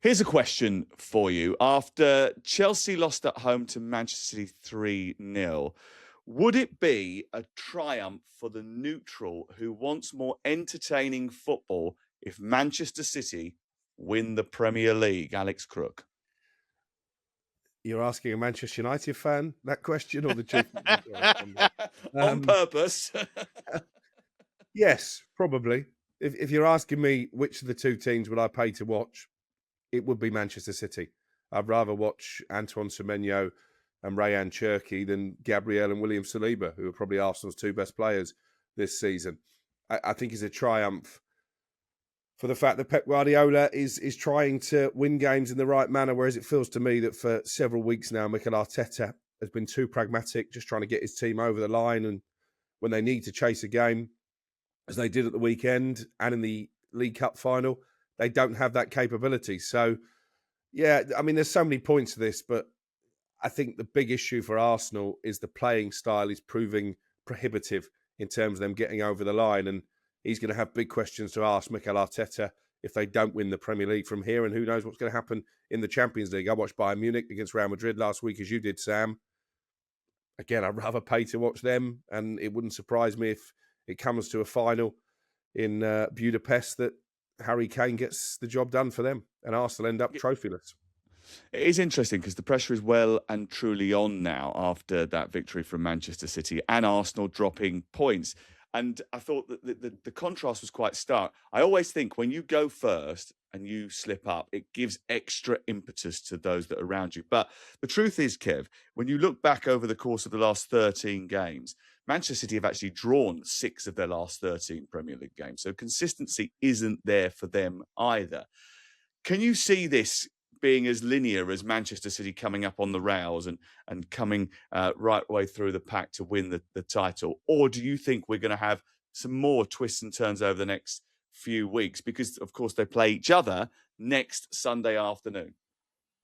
Here's a question for you. After Chelsea lost at home to Manchester City 3-0, would it be a triumph for the neutral who wants more entertaining football if Manchester City win the Premier League? Alex Crook. You're asking a Manchester United fan that question, or the chief? On purpose. Yes, probably. If you're asking me which of the two teams would I pay to watch, it would be Manchester City. I'd rather watch Antoine Semenyo and Rayan Cherki than Gabriel and William Saliba, who are probably Arsenal's two best players this season. I think it's a triumph for the fact that Pep Guardiola is trying to win games in the right manner, whereas it feels to me that for several weeks now, Mikel Arteta has been too pragmatic, just trying to get his team over the line. And when they need to chase a game, as they did at the weekend and in the League Cup final, they don't have that capability. So, yeah, I mean, there's so many points to this, but I think the big issue for Arsenal is the playing style is proving prohibitive in terms of them getting over the line. And he's going to have big questions to ask Mikel Arteta if they don't win the Premier League from here. And who knows what's going to happen in the Champions League. I watched Bayern Munich against Real Madrid last week, as you did, Sam. Again, I'd rather pay to watch them. And it wouldn't surprise me if it comes to a final in Budapest that Harry Kane gets the job done for them and Arsenal end up trophyless. It is interesting because the pressure is well and truly on now after that victory from Manchester City and Arsenal dropping points. And I thought that the contrast was quite stark. I always think when you go first and you slip up, it gives extra impetus to those that are around you. But the truth is, Kev, when you look back over the course of the last 13 games, Manchester City have actually drawn 6 of their last 13 Premier League games. So consistency isn't there for them either. Can you see this being as linear as Manchester City coming up on the rails and coming right way through the pack to win the title? Or do you think we're going to have some more twists and turns over the next few weeks? Because, of course, they play each other next Sunday afternoon.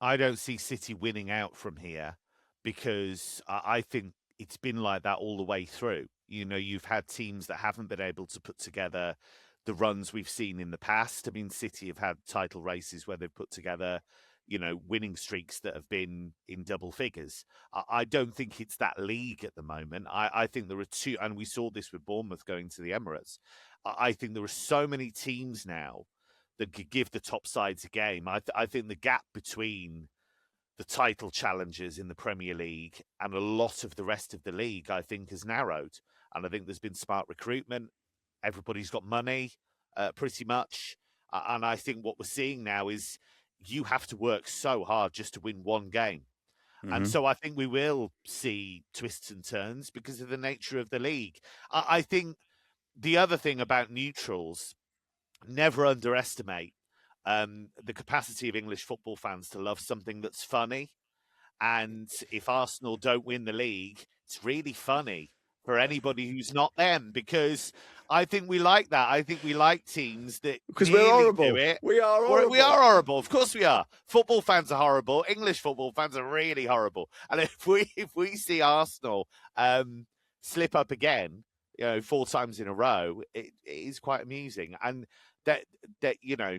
I don't see City winning out from here because I think it's been like that all the way through. You know, you've had teams that haven't been able to put together the runs we've seen in the past. I mean, City have had title races where they've put together, you know, winning streaks that have been in double figures. I don't think it's that league at the moment. I think there are two, and we saw this with Bournemouth going to the Emirates. I think there are so many teams now that could give the top sides a game. I think the gap between the title challengers in the Premier League and a lot of the rest of the league, I think, has narrowed. And I think there's been smart recruitment. Everybody's got money, pretty much. And I think what we're seeing now is you have to work so hard just to win one game. Mm-hmm. And so I think we will see twists and turns because of the nature of the league. I think the other thing about neutrals, never underestimate the capacity of English football fans to love something that's funny. And if Arsenal don't win the league, it's really funny for anybody who's not them, because I think we like that. I think we like teams that because we're horrible. Do it. We are horrible. We are horrible. Of course we are. Football fans are horrible. English football fans are really horrible. And if we see Arsenal slip up again, you know, 4 times in a row, it is quite amusing. And that you know,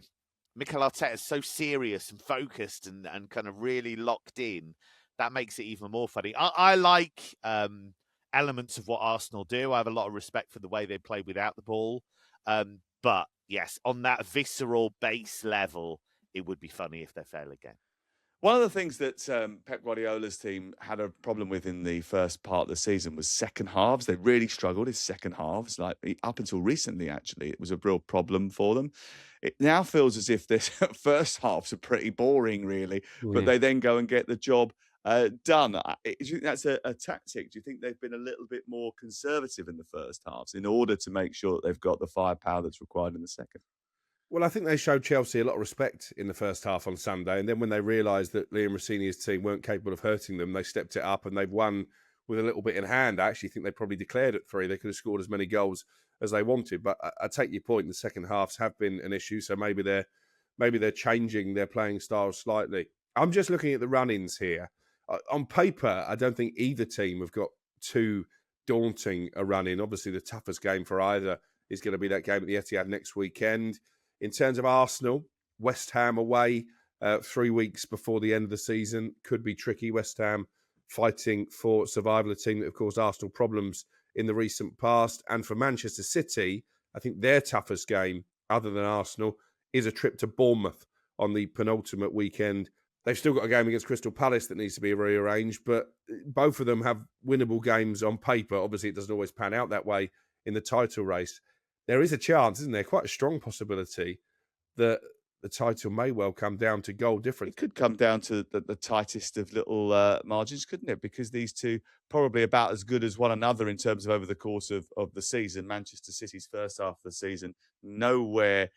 Mikel Arteta is so serious and focused and kind of really locked in. That makes it even more funny. I like elements of what Arsenal do. I have a lot of respect for the way they play without the ball. But yes, on that visceral base level, it would be funny if they fail again. One of the things that Pep Guardiola's team had a problem with in the first part of the season was second halves. They really struggled in second halves. Like up until recently, actually, it was a real problem for them. It now feels as if their first halves are pretty boring, really, but they then go and get the job done. Do you think that's a tactic? Do you think they've been a little bit more conservative in the first halves in order to make sure that they've got the firepower that's required in the second? Well, I think they showed Chelsea a lot of respect in the first half on Sunday. And then when they realised that Liam Rossini's team weren't capable of hurting them, they stepped it up and they've won with a little bit in hand. I actually think they probably declared at 3. They could have scored as many goals as they wanted. But I take your point, the second halves have been an issue. So maybe they're changing their playing style slightly. I'm just looking at the run-ins here. On paper, I don't think either team have got too daunting a run-in. Obviously, the toughest game for either is going to be that game at the Etihad next weekend. In terms of Arsenal, West Ham away, 3 weeks before the end of the season could be tricky. West Ham fighting for survival, a team that have caused Arsenal problems in the recent past. And for Manchester City, I think their toughest game, other than Arsenal, is a trip to Bournemouth on the penultimate weekend. They've still got a game against Crystal Palace that needs to be rearranged, but both of them have winnable games on paper. Obviously, it doesn't always pan out that way in the title race. There is a chance, isn't there? Quite a strong possibility that the title may well come down to goal difference. It could come down to the tightest of little margins, couldn't it? Because these two probably about as good as one another in terms of over the course of the season. Manchester City's first half of the season, nowhere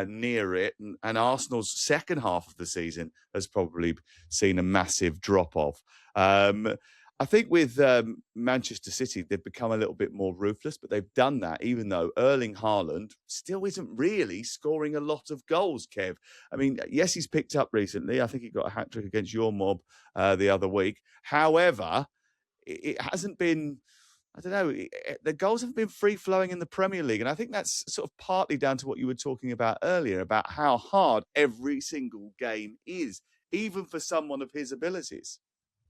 near it. And Arsenal's second half of the season has probably seen a massive drop-off. I think with Manchester City, they've become a little bit more ruthless, but they've done that even though Erling Haaland still isn't really scoring a lot of goals, Kev. I mean, yes, he's picked up recently. I think he got a hat-trick against your mob the other week. However, it hasn't been, I don't know, the goals haven't been free-flowing in the Premier League. And I think that's sort of partly down to what you were talking about earlier, about how hard every single game is, even for someone of his abilities.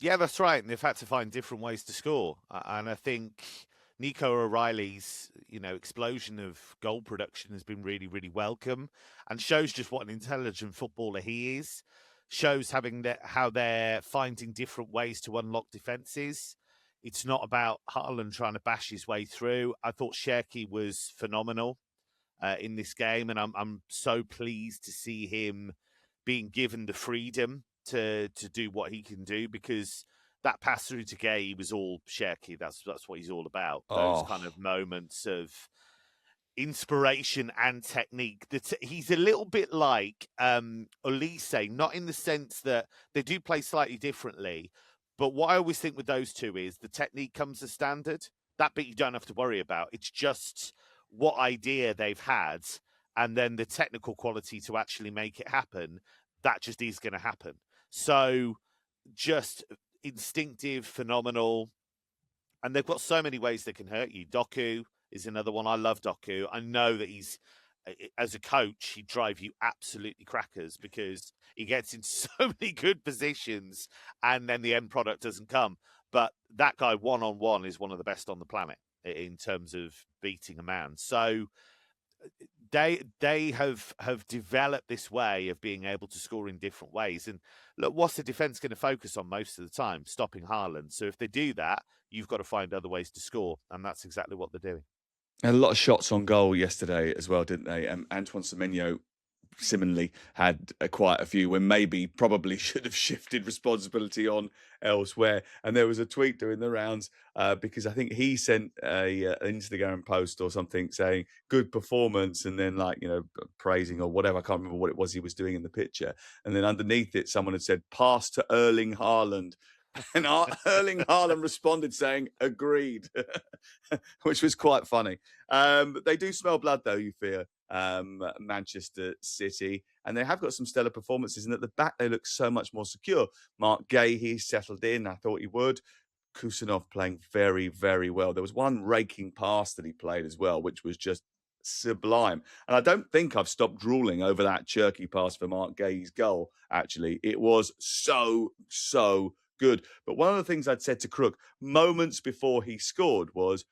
Yeah, that's right. And they've had to find different ways to score. And I think Nico O'Reilly's, explosion of goal production has been really, really welcome and shows just what an intelligent footballer he is. Shows how they're finding different ways to unlock defences. It's not about Haaland trying to bash his way through. I thought Cherki was phenomenal in this game, and I'm so pleased to see him being given the freedom to do what he can do, because that pass through to Gay was all Cherki. That's what he's all about. Those kind of moments of inspiration and technique. He's a little bit like Olise, not in the sense that they do play slightly differently, but what I always think with those two is the technique comes as standard. That bit you don't have to worry about. It's just what idea they've had, and then the technical quality to actually make it happen. That just is going to happen. So just instinctive, phenomenal. And they've got so many ways they can hurt you. Doku is another one. I love Doku. I know that he's, as a coach, he'd drive you absolutely crackers because he gets in so many good positions and then the end product doesn't come. But that guy one-on-one is one of the best on the planet in terms of beating a man. So they have developed this way of being able to score in different ways. And look, what's the defence going to focus on most of the time? Stopping Haaland. So if they do that, you've got to find other ways to score. And that's exactly what they're doing. And a lot of shots on goal yesterday as well, didn't they? Antoine Semenyo similarly had quite a few when maybe probably should have shifted responsibility on elsewhere. And there was a tweet doing the rounds because I think he sent an Instagram post or something saying good performance and then praising or whatever. I can't remember what it was he was doing in the picture. And then underneath it, someone had said pass to Erling Haaland. And Erling Haaland responded saying, agreed, which was quite funny. They do smell blood, though, you fear, Manchester City. And they have got some stellar performances. And at the back, they look so much more secure. Mark Gay, he's settled in. I thought he would. Kusanov playing very, very well. There was one raking pass that he played as well, which was just sublime. And I don't think I've stopped drooling over that Cherki pass for Mark Gay's goal, actually. It was so good. But one of the things I'd said to Crook moments before he scored was,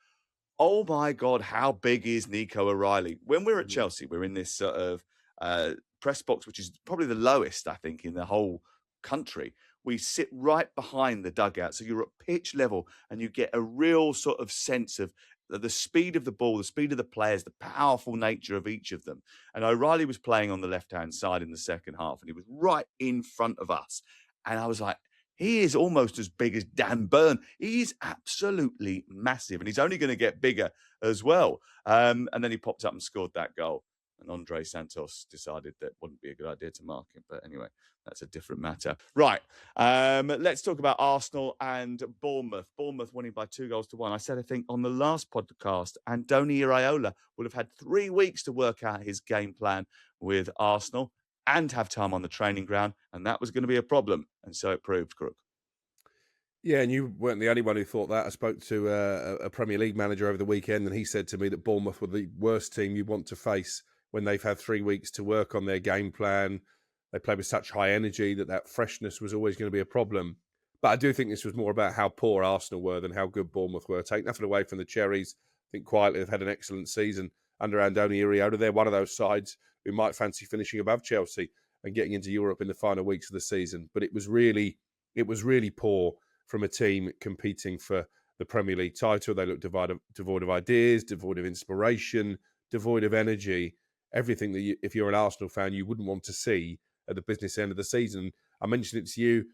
oh my God, how big is Nico O'Reilly? When we're at Chelsea, we're in this sort of press box, which is probably the lowest, I think, in the whole country. We sit right behind the dugout. So you're at pitch level and you get a real sort of sense of the speed of the ball, the speed of the players, the powerful nature of each of them. And O'Reilly was playing on the left-hand side in the second half and he was right in front of us. And I was like, he is almost as big as Dan Burn. He's absolutely massive, and he's only going to get bigger as well. And then he popped up and scored that goal. And Andre Santos decided that wouldn't be a good idea to mark him. But anyway, that's a different matter. Right, let's talk about Arsenal and Bournemouth. Bournemouth winning by 2-1. I said, I think, on the last podcast, Andoni Iraola would have had 3 weeks to work out his game plan with Arsenal and have time on the training ground, and that was going to be a problem. And so it proved, Crook. Yeah, and you weren't the only one who thought that. I spoke to a Premier League manager over the weekend, and he said to me that Bournemouth were the worst team you want to face when they've had 3 weeks to work on their game plan, They played with such high energy that freshness was always going to be a problem. But I do think this was more about how poor Arsenal were than how good Bournemouth were. Take nothing away from the Cherries. I think quietly they've had an excellent season under Andoni Iraola. They're one of those sides who might fancy finishing above Chelsea and getting into Europe in the final weeks of the season. But it was really poor from a team competing for the Premier League title. They looked devoid of ideas, devoid of inspiration, devoid of energy. Everything that if you're an Arsenal fan, you wouldn't want to see at the business end of the season. I mentioned it to you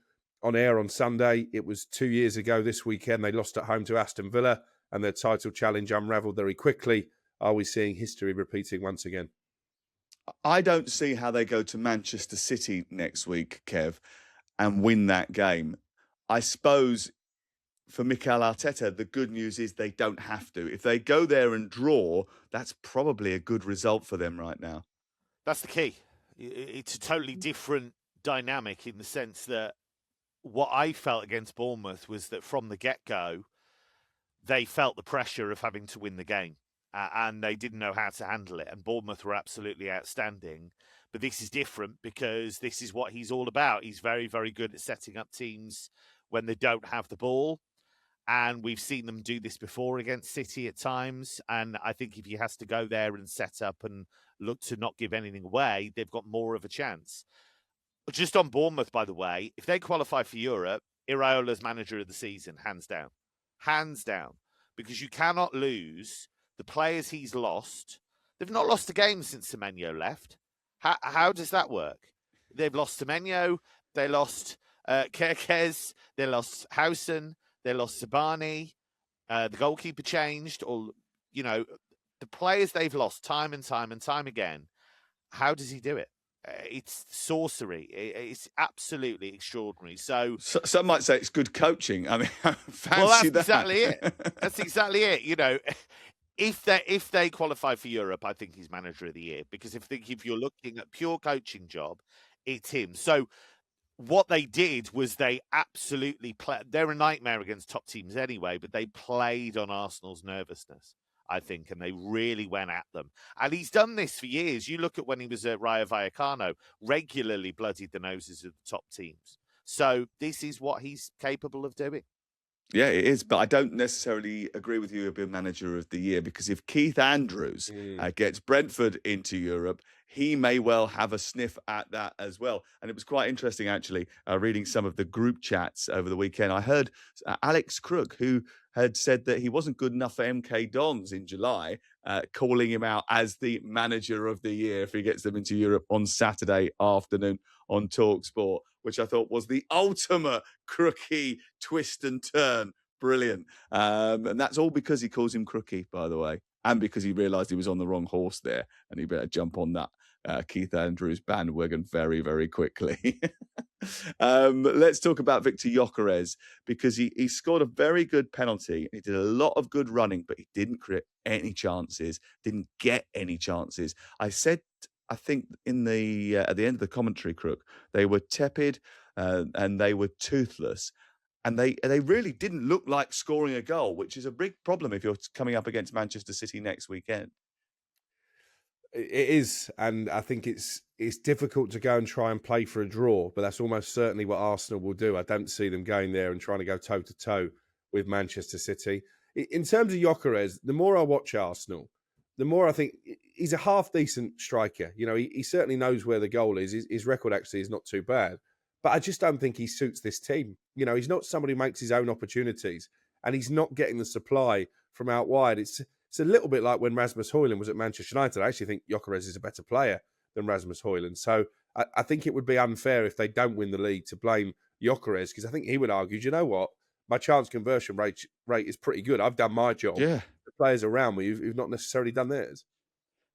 on air on Sunday. It was 2 years ago this weekend. They lost at home to Aston Villa and their title challenge unravelled very quickly. Are we seeing history repeating once again? I don't see how they go to Manchester City next week, Kev, and win that game. I suppose for Mikel Arteta, the good news is they don't have to. If they go there and draw, that's probably a good result for them right now. That's the key. It's a totally different dynamic in the sense that what I felt against Bournemouth was that from the get-go, they felt the pressure of having to win the game and they didn't know how to handle it. And Bournemouth were absolutely outstanding. But this is different because this is what he's all about. He's very, very good at setting up teams when they don't have the ball. And we've seen them do this before against City at times. And I think if he has to go there and set up and look to not give anything away, they've got more of a chance. Just on Bournemouth, by the way, if they qualify for Europe, Iraola's manager of the season, hands down. Hands down. Because you cannot lose the players he's lost. They've not lost a game since Semenyo left. How does that work? They've lost Semenyo, they lost Kerkez, they lost Housen, they lost Sabani, the goalkeeper changed, or, you know, the players they've lost time and time and time again. How does he do it? It's sorcery. It's absolutely extraordinary. So some might say it's good coaching. I mean, fancy that's exactly it. That's exactly it. You know, if they qualify for Europe, I think he's manager of the year, because if you're looking at pure coaching job, it's him. So what they did was they absolutely played. They're a nightmare against top teams anyway, but they played on Arsenal's nervousness, I think, and they really went at them. And he's done this for years. You look at when he was at Rayo Vallecano, regularly bloodied the noses of the top teams. So this is what he's capable of doing. Yeah, it is. But I don't necessarily agree with you he'll be manager of the year, because if Keith Andrews gets Brentford into Europe, he may well have a sniff at that as well. And it was quite interesting, actually, reading some of the group chats over the weekend. I heard Alex Crook, who had said that he wasn't good enough for MK Dons in July, calling him out as the manager of the year if he gets them into Europe on Saturday afternoon on talkSPORT, which I thought was the ultimate crooky twist and turn. Brilliant. And that's all because he calls him crooky, by the way, and because he realised he was on the wrong horse there and he better jump on that Keith Andrews bandwagon very, very quickly. Let's talk about Victor Gyökeres, because he scored a very good penalty. He did a lot of good running, but he didn't create any chances, didn't get any chances. I said, I think in the at the end of the commentary, Crook, they were tepid and they were toothless. And they really didn't look like scoring a goal, which is a big problem if you're coming up against Manchester City next weekend. It is, and I think it's difficult to go and try and play for a draw, but that's almost certainly what Arsenal will do. I don't see them going there and trying to go toe-to-toe with Manchester City. In terms of Gyökeres, the more I watch Arsenal, the more I think he's a half-decent striker. You know, he certainly knows where the goal is. His record actually is not too bad. But I just don't think he suits this team. You know, he's not somebody who makes his own opportunities, and he's not getting the supply from out wide. It's a little bit like when Rasmus Højlund was at Manchester United. I actually think Gyökeres is a better player than Rasmus Højlund. So I think it would be unfair if they don't win the league to blame Gyökeres, because I think he would argue, you know what, my chance conversion rate is pretty good. I've done my job. Yeah. The players around me who've not necessarily done theirs.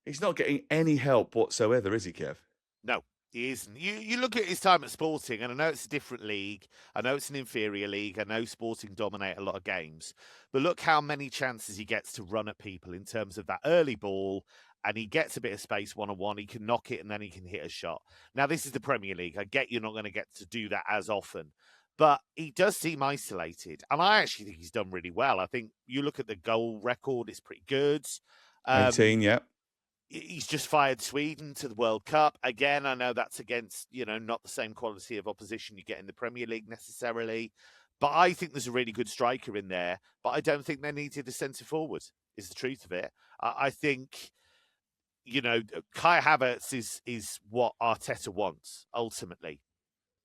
He's not getting any help whatsoever, is he, Kev? No. He isn't. You look at his time at Sporting, and I know it's a different league. I know it's an inferior league. I know Sporting dominate a lot of games. But look how many chances he gets to run at people in terms of that early ball, and he gets a bit of space one-on-one. He can knock it, and then he can hit a shot. Now, this is the Premier League. I get you're not going to get to do that as often. But he does seem isolated. And I actually think he's done really well. I think you look at the goal record, it's pretty good. 18, yeah. he's just fired Sweden to the World Cup. Again, I know that's against, not the same quality of opposition you get in the Premier League necessarily. But I think there's a really good striker in there. But I don't think they needed a centre forward, is the truth of it. I think, Kai Havertz is what Arteta wants, ultimately.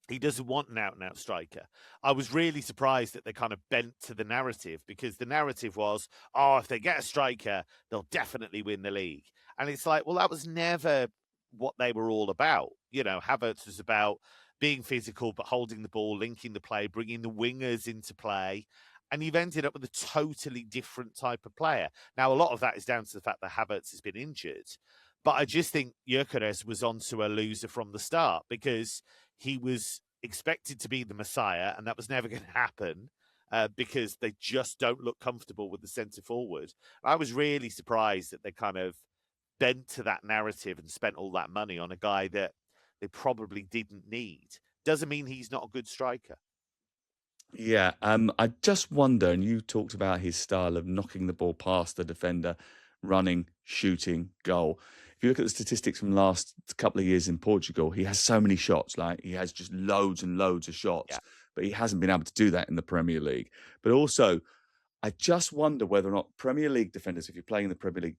He doesn't want an out-and-out striker. I was really surprised that they kind of bent to the narrative, because the narrative was, if they get a striker, they'll definitely win the league. And it's like, well, that was never what they were all about. Havertz was about being physical, but holding the ball, linking the play, bringing the wingers into play. And you've ended up with a totally different type of player. Now, a lot of that is down to the fact that Havertz has been injured. But I just think Gyökeres was onto a loser from the start, because he was expected to be the Messiah, and that was never going to happen because they just don't look comfortable with the centre forward. I was really surprised that they kind of bent to that narrative and spent all that money on a guy that they probably didn't need. Doesn't mean he's not a good striker. Yeah, I just wonder, and you talked about his style of knocking the ball past the defender, running, shooting, goal. If you look at the statistics from last couple of years in Portugal, he has so many shots. Like, he has just loads and loads of shots, but he hasn't been able to do that in the Premier League. But also, I just wonder whether or not Premier League defenders, if you're playing in the Premier League,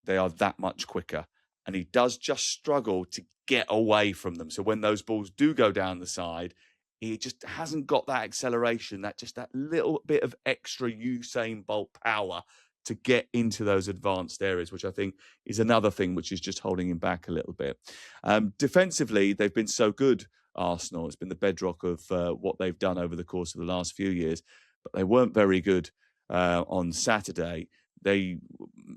they are that much quicker. And he does just struggle to get away from them. So when those balls do go down the side, he just hasn't got that acceleration, that little bit of extra Usain Bolt power to get into those advanced areas, which I think is another thing which is just holding him back a little bit. Defensively, they've been so good, Arsenal. It's been the bedrock of what they've done over the course of the last few years, but they weren't very good on Saturday. The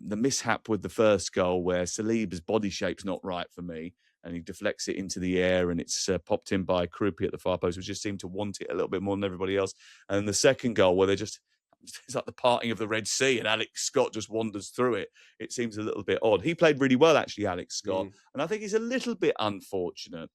mishap with the first goal, where Saliba's body shape's not right for me, and he deflects it into the air, and it's popped in by Crook at the far post, which just seemed to want it a little bit more than everybody else. And the second goal, where it's like the parting of the Red Sea, and Alex Scott just wanders through it. It seems a little bit odd. He played really well, actually, Alex Scott, and I think he's a little bit unfortunate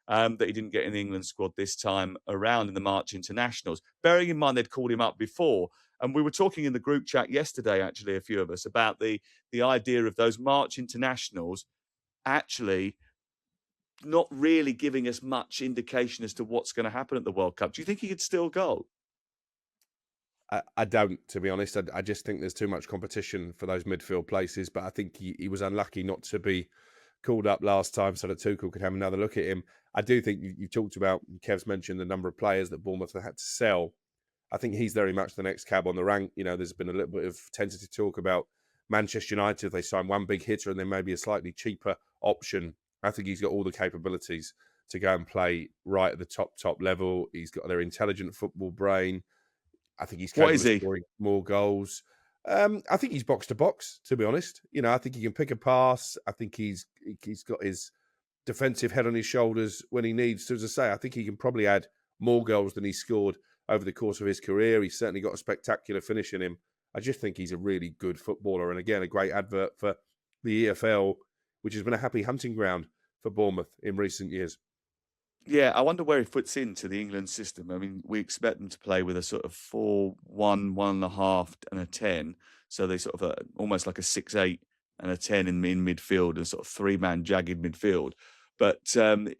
that he didn't get in the England squad this time around in the March internationals. Bearing in mind they'd called him up before, and we were talking in the group chat yesterday, actually, a few of us, about the idea of those March internationals actually not really giving us much indication as to what's going to happen at the World Cup. Do you think he could still go? I don't, to be honest. I just think there's too much competition for those midfield places. But I think he was unlucky not to be called up last time so that Tuchel could have another look at him. I do think you talked about, Kev's mentioned the number of players that Bournemouth have had to sell. I think he's very much the next cab on the rank. There's been a little bit of tentative talk about Manchester United. They sign one big hitter and then maybe a slightly cheaper option. I think he's got all the capabilities to go and play right at the top level. He's got their intelligent football brain. I think he's capable of scoring more goals. I think he's box to box, to be honest. I think he can pick a pass. I think he's got his defensive head on his shoulders when he needs to. As I say, I think he can probably add more goals than he scored over the course of his career. He's certainly got a spectacular finish in him. I just think he's a really good footballer. And again, a great advert for the EFL, which has been a happy hunting ground for Bournemouth in recent years. Yeah, I wonder where he fits into the England system. I mean, we expect them to play with a sort of 4-1, 1.5, and a 10. So they sort of almost like a 6-8 and a 10 in midfield, and sort of three-man jagged midfield. But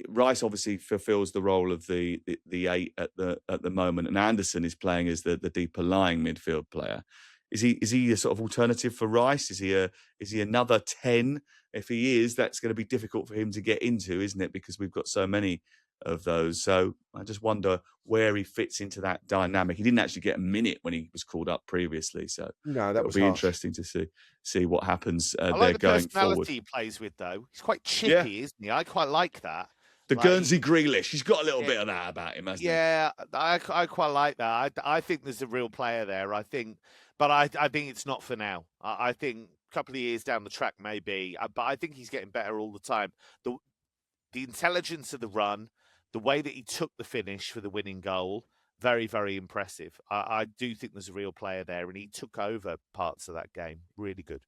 Rice obviously fulfills the role of the 8 at the moment, and Anderson is playing as the deeper lying midfield player. Is he a sort of alternative for Rice? Is he another 10? If he is, that's going to be difficult for him to get into, isn't it? Because we've got so many of those. So I just wonder where he fits into that dynamic. He didn't actually get a minute when he was called up previously, so no, that would be interesting to see what happens I like there the going personality forward. he plays with, though. He's quite chippy, isn't he? I quite like that. The Guernsey Grealish. He's got a little bit of that about him, hasn't he? Yeah, I quite like that. I think there's a real player there. I think it's not for now. I think a couple of years down the track, maybe. But I think he's getting better all the time. The intelligence of the run, the way that he took the finish for the winning goal, very, very impressive. I do think there's a real player there, and he took over parts of that game. Really good.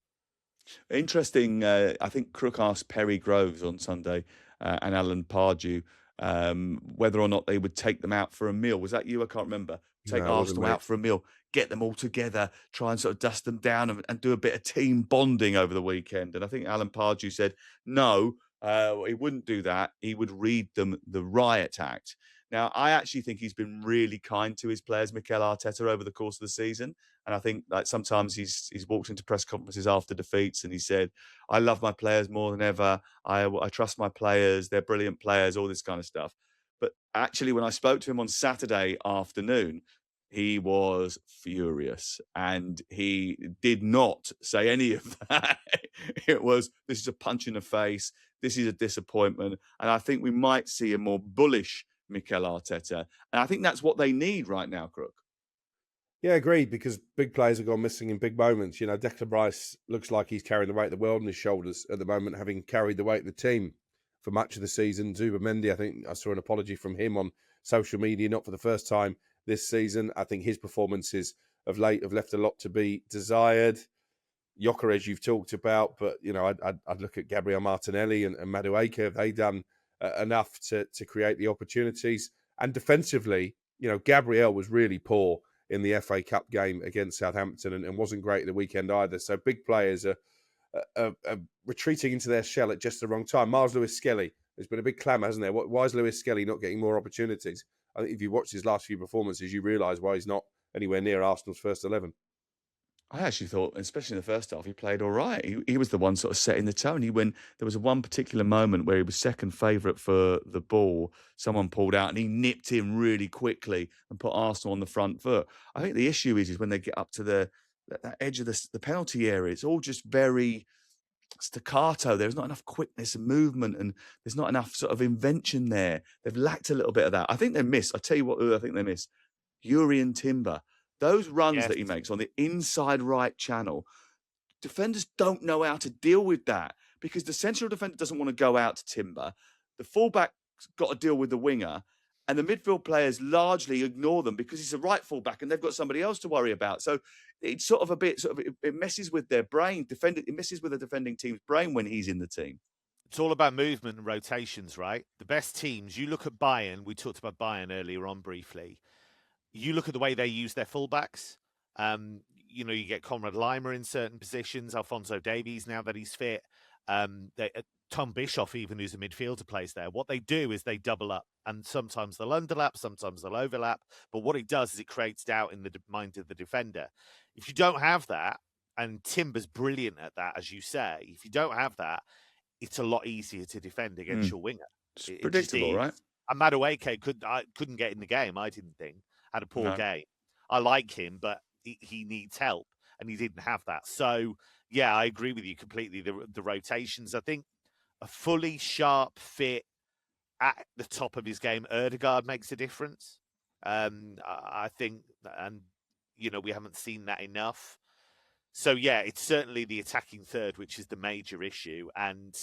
Interesting. I think Crook asked Perry Groves on Sunday and Alan Pardew whether or not they would take them out for a meal. Was that you? I can't remember. Take No, it wasn't Arsenal me. out for a meal, get them all together, try and sort of dust them down and do a bit of team bonding over the weekend. And I think Alan Pardew said, no, he wouldn't do that. He would read them the riot act. Now, I actually think he's been really kind to his players, Mikel Arteta, over the course of the season. And I think like sometimes he's walked into press conferences after defeats and he said, I love my players more than ever. I trust my players. They're brilliant players, all this kind of stuff. But actually, when I spoke to him on Saturday afternoon, he was furious and he did not say any of that. It was, this is a punch in the face. This is a disappointment. And I think we might see a more bullish Mikel Arteta. And I think that's what they need right now, Crook. Yeah, agreed, because big players have gone missing in big moments. You know, Declan Rice looks like he's carrying the weight of the world on his shoulders at the moment, having carried the weight of the team for much of the season. Zubimendi, I think I saw an apology from him on social media, not for the first time this season. I think his performances of late have left a lot to be desired. Gyökeres you've talked about, but, you know, I'd look at Gabriel Martinelli and Madueke. Have they done enough to create the opportunities? And defensively, you know, Gabriel was really poor in the FA Cup game against Southampton and wasn't great at the weekend either. So big players are retreating into their shell at just the wrong time. Miles Lewis-Skelly, there's been a big clamour, hasn't there? Why is Lewis-Skelly not getting more opportunities? I think if you watch his last few performances, you realise why he's not anywhere near Arsenal's first 11. I actually thought, especially in the first half, he played all right. He was the one sort of setting the tone. There was one particular moment where he was second favourite for the ball. Someone pulled out and he nipped in really quickly and put Arsenal on the front foot. I think the issue is when they get up to that edge of the penalty area, it's all just very staccato. There's not enough quickness and movement, and there's not enough sort of invention there. They've lacked a little bit of that. I think they miss. I tell you what, I think they miss Urian Timber. Those runs Yes. that he makes on the inside right channel, defenders don't know how to deal with that because the central defender doesn't want to go out to Timber. The fullback's got to deal with the winger, and the midfield players largely ignore them because he's a right fullback and they've got somebody else to worry about. So it's sort of it messes with their brain. It messes with the defending team's brain when he's in the team. It's all about movement and rotations, right? The best teams, you look at Bayern, we talked about Bayern earlier on briefly. You look at the way they use their fullbacks. You know, you get Conrad Lima in certain positions, Alphonso Davies now that he's fit. Tom Bischoff, even who's a midfielder, plays there. What they do is they double up, and sometimes they'll underlap, sometimes they'll overlap. But what it does is it creates doubt in the mind of the defender. If you don't have that, and Timber's brilliant at that, as you say, if you don't have that, it's a lot easier to defend against your winger. It's predictable, right? And Madueke couldn't get in the game, I didn't think. Had a poor game. I like him, but he needs help, and he didn't have that. So, yeah, I agree with you completely. The rotations, I think a fully sharp fit at the top of his game, Ødegaard makes a difference. I think, and, you know, we haven't seen that enough. So, yeah, it's certainly the attacking third, which is the major issue, and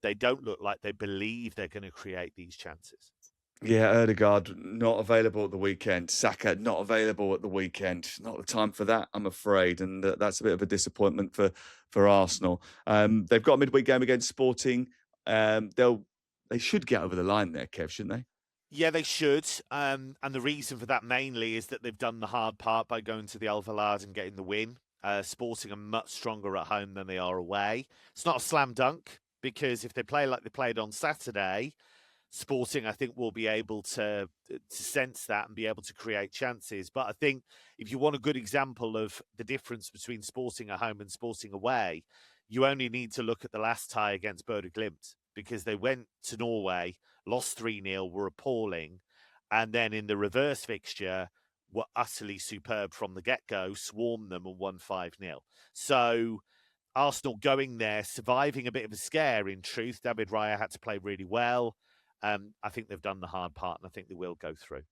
they don't look like they believe they're going to create these chances. Yeah, Ødegaard not available at the weekend. Saka not available at the weekend. Not the time for that, I'm afraid, and that's a bit of a disappointment for Arsenal. They've got a midweek game against Sporting. They should get over the line there, Kev, shouldn't they? Yeah, they should. And the reason for that mainly is that they've done the hard part by going to the Alvalade and getting the win. Sporting are much stronger at home than they are away. It's not a slam dunk, because if they play like they played on Saturday, Sporting, I think, will be able to sense that and be able to create chances. But I think if you want a good example of the difference between Sporting at home and Sporting away, you only need to look at the last tie against Bodø Glimt, because they went to Norway, lost 3-0, were appalling, and then in the reverse fixture were utterly superb from the get-go, swarmed them and won 5-0. So Arsenal going there, surviving a bit of a scare, in truth. David Raya had to play really well. I think they've done the hard part, and I think they will go through.